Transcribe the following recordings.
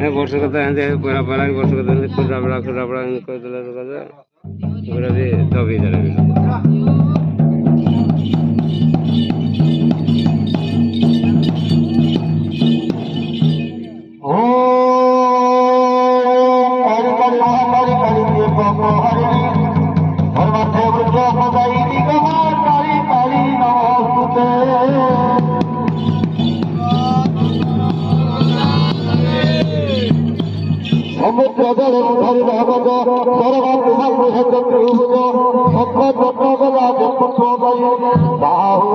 ବର୍ଷ କଥା ଏମିତି ପରା ପରା ବର୍ଷ କଥା ଖୁରା ପଡ଼ା କହିଦେଲେ ପୁରା ବି ଦବେଇ ଦେଲେ সমুদ্র জল ধরি ভাগত সরবা তোমার পুত্র বাহু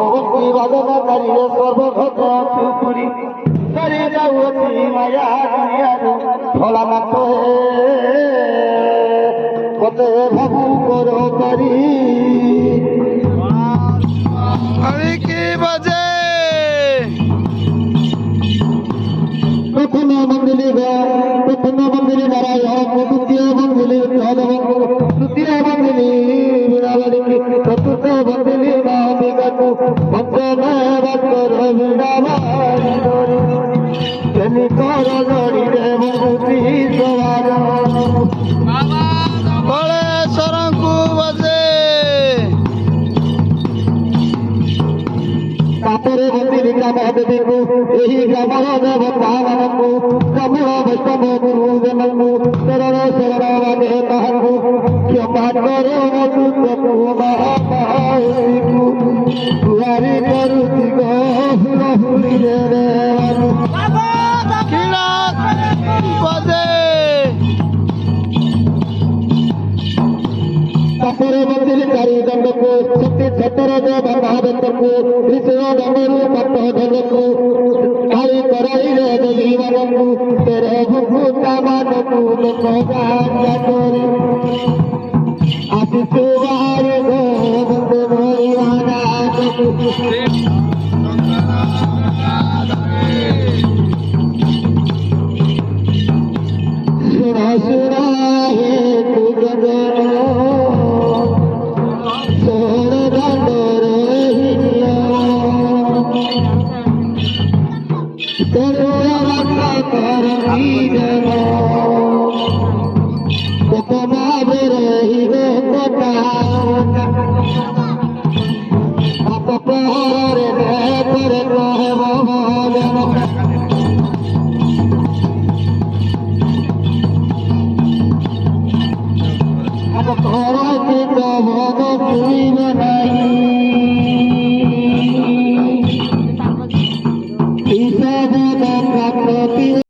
বাদনা কারিয়ে সর্বভূত পুরী করে যাওছি মায়া ভোলা মাত কতে ভাবু কর পারি কি বাজে প্রথম মন্দিরে নারায়ণ দ্বিতীয় মন্দিরে তৃতীয় মন্দিরে বীণাবলী চতুর্থ মন্দিরে মহাবিগতু পঞ্চম বৎসর বীণাবলী কর জড়িরে মুক্তি সবার সরঙ্কু বাজে তাপরে মন্দির কামদেবীକୁ ଏହି ଗ୍ରାମର ଦେବତାମାନଙ୍କୁ ବ୍ରାହ୍ମଣ ବୈଷ୍ଣବ ଗୁରୁଜନଙ୍କୁ ଶରଣ ଶରଣ ମାନେ ତାହାଙ୍କୁ କ୍ଷମା କର ମଧୁକୁ ମହାମାୟୀକୁ ଗୁହାରି କରୁଛି ଗହୁରୀରେ ତାପରେ ମନ୍ଦିର ଚାରିଦଣ୍ଡକୁ ଶକ୍ତି ଛତର ଦେବ ମହାଦତ୍ତକୁ କୃଷ୍ଣ ଦଣ୍ଡରୁ ପାଠ ଧନକୁ କାଳି କରାଇରେ ଦେବୀ ମାନଙ୍କୁ ତେର ଭୂତା ମାନଙ୍କୁ ଲୋକ ଗାଁଟା କରି ଆସିଛୁ ବାହାରେ ବନ୍ଦେ ଭଗବାନ ଶୁଣ ଶୁଣ ହେ ତୁ ଗଗନ